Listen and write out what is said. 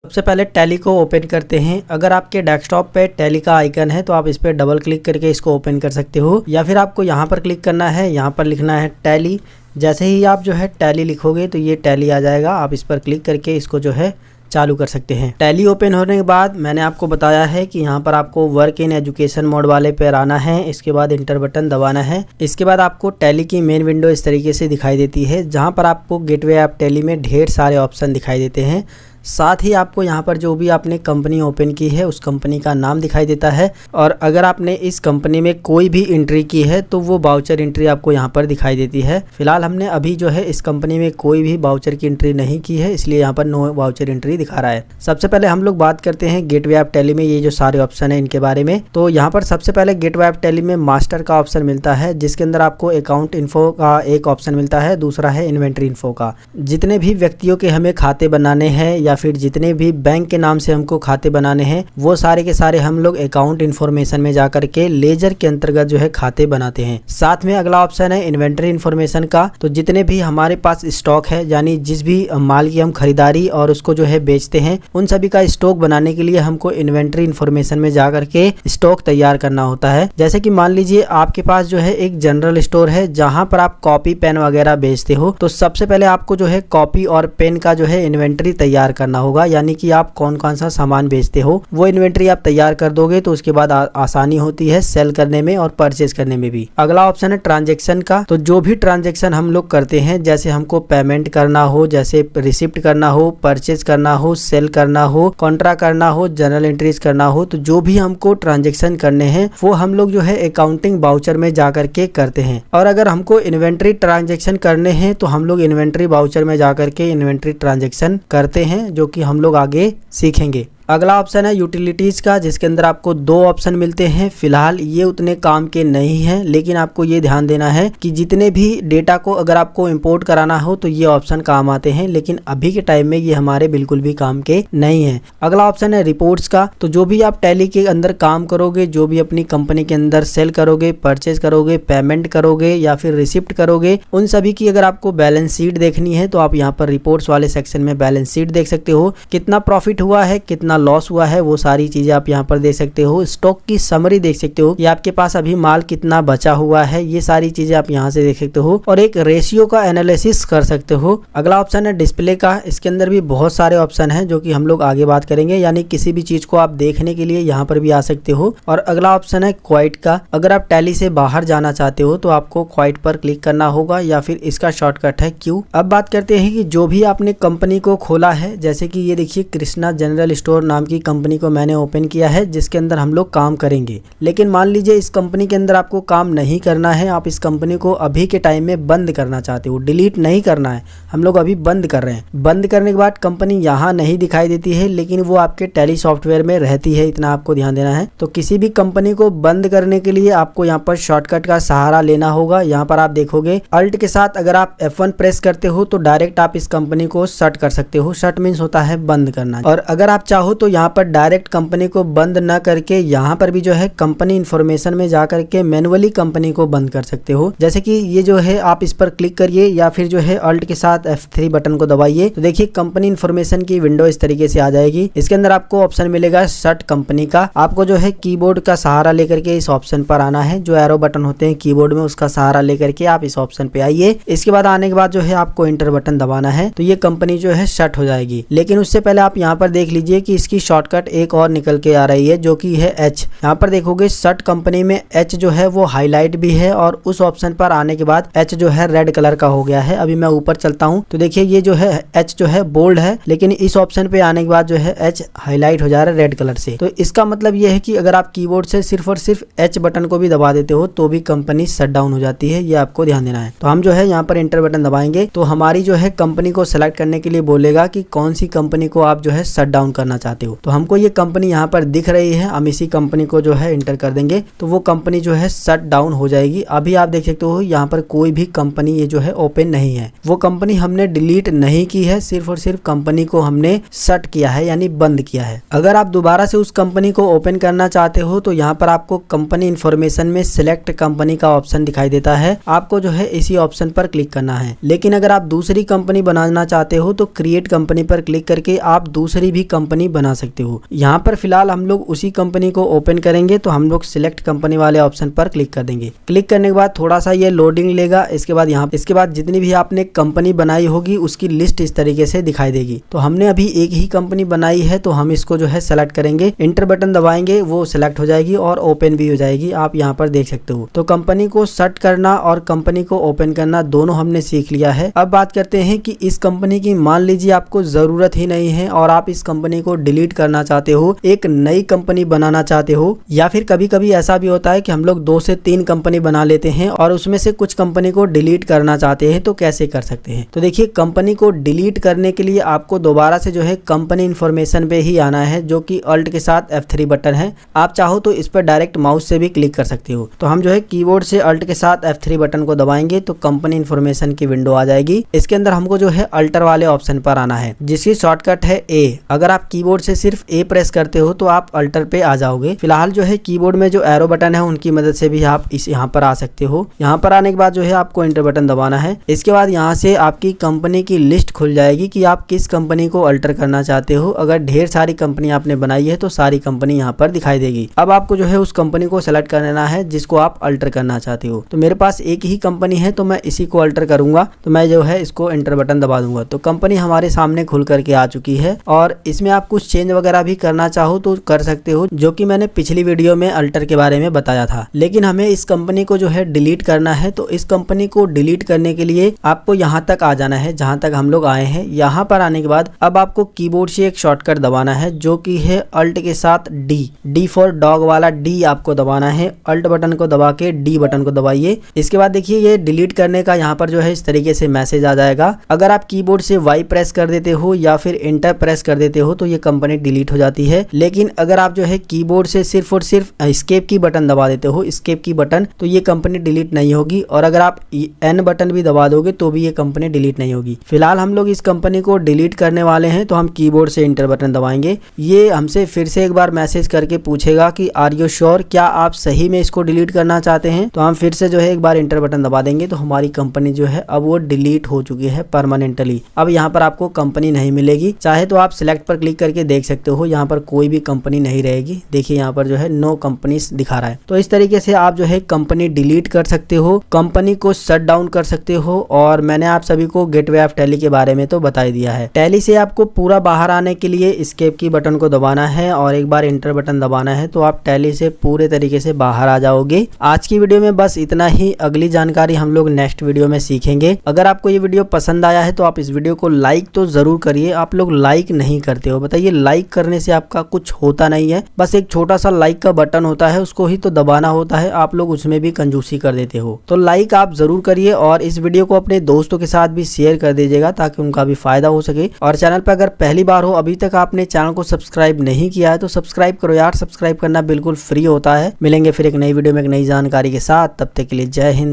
सबसे पहले टैली को ओपन करते हैं। अगर आपके डेस्कटॉप पे टैली का आइकन है तो आप इस पर डबल क्लिक करके इसको ओपन कर सकते हो, या फिर आपको यहाँ पर क्लिक करना है, यहाँ पर लिखना है टैली। जैसे ही आप जो है टैली लिखोगे तो ये टैली आ जाएगा। आप इस पर क्लिक करके इसको जो है चालू कर सकते हैं। टैली ओपन होने के बाद मैंने आपको बताया है कि यहाँ पर आपको वर्क इन एजुकेशन मोड वाले पर आना है, इसके बाद इंटर बटन दबाना है। इसके बाद आपको टैली की मेन विंडो इस तरीके से दिखाई देती है, जहाँ पर आपको गेटवे ऐप टैली में ढेर सारे ऑप्शन दिखाई देते हैं। साथ ही आपको यहाँ पर जो भी आपने कंपनी ओपन की है उस कंपनी का नाम दिखाई देता है, और अगर आपने इस कंपनी में कोई भी एंट्री की है तो वो वाउचर एंट्री आपको यहाँ पर दिखाई देती है। फिलहाल हमने अभी जो है इस कंपनी में कोई भी वाउचर की एंट्री नहीं की है, इसलिए यहाँ पर नो वाउचर एंट्री दिखा रहा है। सबसे पहले हम लोग बात करते हैं गेटवे ऐप टैली में ये जो सारे ऑप्शन है इनके बारे में। तो यहाँ पर सबसे पहले गेटवे ऐप टैली में मास्टर का ऑप्शन मिलता है, जिसके अंदर आपको अकाउंट इन्फो का एक ऑप्शन मिलता है, दूसरा है इन्वेंट्री इन्फो का। जितने भी व्यक्तियों के हमें खाते बनाने हैं या फिर जितने भी बैंक के नाम से हमको खाते बनाने हैं वो सारे के सारे हम लोग अकाउंट इन्फॉर्मेशन में जाकर के लेजर के अंतर्गत जो है खाते बनाते हैं। साथ में अगला ऑप्शन है इन्वेंटरी इन्फॉर्मेशन का। तो जितने भी हमारे पास स्टॉक है, यानी जिस भी माल की हम खरीदारी और उसको जो है बेचते हैं, उन सभी का स्टॉक बनाने के लिए हमको इन्वेंटरी इन्फॉर्मेशन में जाकर के स्टॉक तैयार करना होता है। जैसे कि मान लीजिए आपके पास जो है एक जनरल स्टोर है जहां पर आप कॉपी पेन वगैरह बेचते हो, तो सबसे पहले आपको जो है कॉपी और पेन का जो है इन्वेंटरी तैयार करना होगा, यानी कि आप कौन कौन सा सामान बेचते हो वो इन्वेंटरी आप तैयार कर दोगे तो उसके बाद आसानी होती है सेल करने में और परचेज करने में भी। अगला ऑप्शन है ट्रांजैक्शन का। तो जो भी ट्रांजैक्शन हम लोग करते हैं, जैसे हमको पेमेंट करना हो, जैसे रिसिप्ट करना हो, परचेज करना हो, सेल करना हो, कॉन्ट्रा करना हो, जर्नल एंट्रीज करना हो, तो जो भी हमको ट्रांजैक्शन करने हैं वो हम लोग जो है अकाउंटिंग वाउचर में जाकर के करते हैं। और अगर हमको इन्वेंट्री ट्रांजैक्शन करने हैं तो हम लोग इन्वेंट्री वाउचर में जाकर के इन्वेंट्री ट्रांजैक्शन करते हैं, जो कि हम लोग आगे सीखेंगे। अगला ऑप्शन है यूटिलिटीज का, जिसके अंदर आपको दो ऑप्शन मिलते हैं। फिलहाल ये उतने काम के नहीं हैं, लेकिन आपको ये ध्यान देना है कि जितने भी डेटा को अगर आपको इंपोर्ट कराना हो तो ये ऑप्शन काम आते हैं, लेकिन अभी के टाइम में ये हमारे बिल्कुल भी काम के नहीं है। अगला ऑप्शन है रिपोर्ट्स का। तो जो भी आप टैली के अंदर काम करोगे, जो भी अपनी कंपनी के अंदर सेल करोगे, परचेज करोगे, पेमेंट करोगे या फिर रिसिप्ट करोगे, उन सभी की अगर आपको बैलेंस शीट देखनी है तो आप यहाँ पर रिपोर्ट्स वाले सेक्शन में बैलेंस शीट देख सकते हो। कितना प्रॉफिट हुआ है, कितना लॉस हुआ है, वो सारी चीजें आप यहाँ पर देख सकते हो। स्टॉक की समरी देख सकते हो कि आपके पास अभी माल कितना बचा हुआ है, ये सारी चीजें आप यहाँ से देख सकते हो, और एक रेशियो का एनालिसिस कर सकते हो। अगला ऑप्शन है डिस्प्ले का। इसके अंदर भी बहुत सारे ऑप्शन हैं जो कि हम लोग आगे बात करेंगे, यानी किसी भी चीज को आप देखने के लिए यहाँ पर भी आ सकते हो। और अगला ऑप्शन है क्वाइट का। अगर आप टैली से बाहर जाना चाहते हो तो आपको क्वाइट पर क्लिक करना होगा, या फिर इसका शॉर्टकट है क्यू। अब बात करते हैं कि जो भी आपने कंपनी को खोला है, जैसे कि ये देखिए कृष्णा जनरल स्टोर नाम की कंपनी को मैंने ओपन किया है, जिसके अंदर हम लोग काम करेंगे। लेकिन मान लीजिए इस कंपनी के अंदर आपको काम नहीं करना है, आप इस कंपनी को अभी के टाइम में बंद करना चाहते हो, डिलीट नहीं करना है, हम लोग अभी बंद कर रहे हैं। बंद करने के बाद कंपनी यहाँ नहीं दिखाई देती है, लेकिन वो आपके टैली सॉफ्टवेयर में रहती है, इतना आपको ध्यान देना है। तो किसी भी कंपनी को बंद करने के लिए आपको यहाँ पर शॉर्टकट का सहारा लेना होगा। यहाँ पर आप देखोगे अल्ट के साथ अगर आप F1 प्रेस करते हो तो डायरेक्ट आप इस कंपनी को शट कर सकते हो। शट मीन्स होता है बंद करना। और अगर आप चाहो तो यहाँ पर डायरेक्ट कंपनी को बंद न करके यहाँ पर भी जो है कंपनी इन्फॉर्मेशन में जाकर के मैनुअली कंपनी को बंद कर सकते हो। जैसे कि ये जो है आप इस पर क्लिक करिए, या फिर जो है अल्ट के साथ F3 बटन को दबाइए, तो देखिए कंपनी इन्फॉर्मेशन की विंडो इस तरीके से आ जाएगी। इसके अंदर आपको ऑप्शन मिलेगा शट कंपनी का। आपको जो है कीबोर्ड का सहारा लेकर के इस ऑप्शन पर आना है। जो एरो बटन होते हैं कीबोर्ड में, उसका सहारा लेकर के आप इस ऑप्शन पे आइए। इसके बाद आने के बाद जो है आपको इंटर बटन दबाना है, तो ये कंपनी जो है शट हो जाएगी। लेकिन उससे पहले आप यहाँ पर देख लीजिए कि इसकी शॉर्टकट एक और निकल के आ रही है, जो कि है H। यहाँ पर देखोगे शट कंपनी में H जो है वो हाईलाइट भी है, और उस ऑप्शन पर आने के बाद H जो है रेड कलर का हो गया है। अभी मैं ऊपर चलता हूँ तो देखिए ये जो है H जो है बोल्ड है, लेकिन इस ऑप्शन पे आने के बाद जो है H हाईलाइट हो जा रहा है रेड कलर से। तो इसका मतलब ये है कि अगर आप कीबोर्ड से सिर्फ और सिर्फ H बटन को भी दबा देते हो तो भी कंपनी शट डाउन हो जाती है, ये आपको ध्यान देना है। तो हम जो है यहाँ पर इंटर बटन दबाएंगे तो हमारी जो है कंपनी को सिलेक्ट करने के लिए बोलेगा कि कौन सी कंपनी को आप जो है शट डाउन करना चाहते हैं। चाहते हो। तो हमको ये कंपनी यहाँ पर दिख रही है, हम इसी कंपनी को जो है इंटर कर देंगे तो वो कंपनी जो है शट डाउन हो जाएगी। अभी आप देख सकते हो यहाँ पर कोई भी कंपनी ये जो है ओपन नहीं है। वो कंपनी हमने डिलीट नहीं की है, सिर्फ और सिर्फ कंपनी को हमने शट किया है यानी बंद किया है। अगर आप दोबारा से उस कंपनी को ओपन करना चाहते हो तो यहाँ पर आपको कंपनी इन्फॉर्मेशन में सिलेक्ट कंपनी का ऑप्शन दिखाई देता है, आपको जो है इसी ऑप्शन पर क्लिक करना है। लेकिन अगर आप दूसरी कंपनी बनाना चाहते हो तो क्रिएट कंपनी पर क्लिक करके आप दूसरी भी कंपनी बना सकते हो। यहाँ पर फिलहाल हम लोग उसी कंपनी को ओपन करेंगे तो हम लोग सिलेक्ट कंपनी वाले ऑप्शन पर क्लिक कर देंगे। क्लिक करने के बाद थोड़ा सा ये लोडिंग लेगा, इसके बाद जितनी भी आपने कंपनी बनाई होगी उसकी लिस्ट इस तरीके से दिखाई देगी। तो हमने अभी एक ही कंपनी बनाई है तो हम इसको जो है सेलेक्ट करेंगे, इंटर बटन दबाएंगे, वो सिलेक्ट हो जाएगी और ओपन भी हो जाएगी, आप यहाँ पर देख सकते हो। तो कंपनी को शट करना और कंपनी को ओपन करना दोनों हमने सीख लिया है। अब बात करते हैं कि इस कंपनी की मान लीजिए आपको जरूरत ही नहीं है और आप इस कंपनी को डिलीट करना चाहते हो, एक नई कंपनी बनाना चाहते हो, या फिर कभी कभी ऐसा भी होता है कि हम लोग 2 से 3 कंपनी बना लेते हैं और उसमें से कुछ कंपनी को डिलीट करना चाहते हैं, तो कैसे कर सकते हैं। तो देखिए कंपनी को डिलीट करने के लिए आपको दोबारा से जो है कंपनी इन्फॉर्मेशन पे ही आना है, जो कि अल्ट के साथ F3 बटन है। आप चाहो तो इस पर डायरेक्ट माउस से भी क्लिक कर सकते हो। तो हम जो है कीबोर्ड से अल्ट के साथ F3 बटन को दबाएंगे तो कंपनी इन्फॉर्मेशन की विंडो आ जाएगी। इसके अंदर हमको जो है अल्टर वाले ऑप्शन पर आना है जिसकी शॉर्टकट है A। अगर आप कीबोर्ड से सिर्फ A प्रेस करते हो तो आप अल्टर पे आ जाओगे। फिलहाल जो है कीबोर्ड में जो एरो बटन है उनकी मदद से भी आप इस यहाँ पर आ सकते हो। यहाँ पर आने के बाद जो है आपको इंटर बटन दबाना है। इसके बाद यहाँ से आपकी कंपनी की लिस्ट खुल जाएगी कि आप किस कंपनी को अल्टर करना चाहते हो। अगर ढेर सारी कंपनी आपने बनाई है तो सारी कंपनी यहाँ पर दिखाई देगी। अब आपको जो है उस कंपनी को सेलेक्ट कर लेना है जिसको आप अल्टर करना चाहते हो। तो मेरे पास एक ही कंपनी है तो मैं इसी को अल्टर करूंगा, तो मैं जो है इसको इंटर बटन दबा दूंगा। तो कंपनी हमारे सामने खुल करके आ चुकी है और इसमें आप कुछ चेंज वगैरह भी करना चाहो तो कर सकते हो, जो कि मैंने पिछली वीडियो में अल्टर के बारे में बताया था। लेकिन हमें इस कंपनी को जो है डिलीट करना है, तो इस कंपनी को डिलीट करने के लिए आपको यहाँ तक आ जाना है जहाँ तक हम लोग आए हैं। यहाँ पर आने के बाद अब आपको कीबोर्ड से एक शॉर्टकट दबाना है जो कि है अल्ट के साथ डी फॉर डॉग वाला डी आपको दबाना है। अल्ट बटन को दबा के डी बटन को दबाइए। इसके बाद देखिए ये डिलीट करने का यहाँ पर जो है इस तरीके से मैसेज आ जाएगा। अगर आप कीबोर्ड से वाई प्रेस कर देते हो या फिर एंटर प्रेस कर देते हो तो ये कंपनी डिलीट हो जाती है। लेकिन अगर आप जो है कीबोर्ड से सिर्फ और सिर्फ एस्केप की बटन दबा देते हो, एस्केप की बटन, तो ये कंपनी डिलीट नहीं होगी। और अगर आप एन बटन भी दबा दोगे तो भी ये कंपनी डिलीट नहीं होगी। फिलहाल हम लोग इस कंपनी को डिलीट करने वाले हैं तो हम कीबोर्ड से इंटर बटन दबाएंगे। ये हमसे फिर से एक बार मैसेज करके पूछेगा कि आर यू श्योर, क्या आप सही में इसको डिलीट करना चाहते हैं। तो हम फिर से जो है एक बार इंटर बटन दबा देंगे तो हमारी कंपनी जो है अब वो डिलीट हो चुकी है परमानेंटली। अब यहाँ पर आपको कंपनी नहीं मिलेगी। चाहे तो आप सिलेक्ट पर क्लिक करके देख सकते हो, यहाँ पर कोई भी कंपनी नहीं रहेगी। देखिए यहाँ पर जो है नो कंपनीज दिखा रहा है। तो इस तरीके से आप जो है कंपनी डिलीट कर सकते हो, कंपनी को शट डाउन कर सकते हो। और मैंने आप सभी को गेटवे ऑफ टैली के बारे में तो बता ही दिया है। टैली से आपको पूरा बाहर आने के लिए एस्केप की बटन को दबाना है और एक बार इंटर बटन दबाना है तो आप टैली से पूरे तरीके से बाहर आ जाओगे। आज की वीडियो में बस इतना ही। अगली जानकारी हम लोग नेक्स्ट वीडियो में सीखेंगे। अगर आपको ये वीडियो पसंद आया है तो आप इस वीडियो को लाइक तो जरूर करिए। आप लोग लाइक नहीं करते हो, बताइए। लाइक करने से आपका कुछ होता नहीं है, बस एक छोटा सा लाइक का बटन होता है, उसको ही तो दबाना होता है। आप लोग उसमें भी कंजूसी कर देते हो। तो लाइक आप जरूर करिए और इस वीडियो को अपने दोस्तों के साथ भी शेयर कर दीजिएगा ताकि उनका भी फायदा हो सके। और चैनल पर अगर पहली बार हो, अभी तक आपने चैनल को सब्सक्राइब नहीं किया है तो सब्सक्राइब करो यार। सब्सक्राइब करना बिल्कुल फ्री होता है। मिलेंगे फिर एक नई वीडियो में एक नई जानकारी के साथ। तब तक के लिए जय हिंद।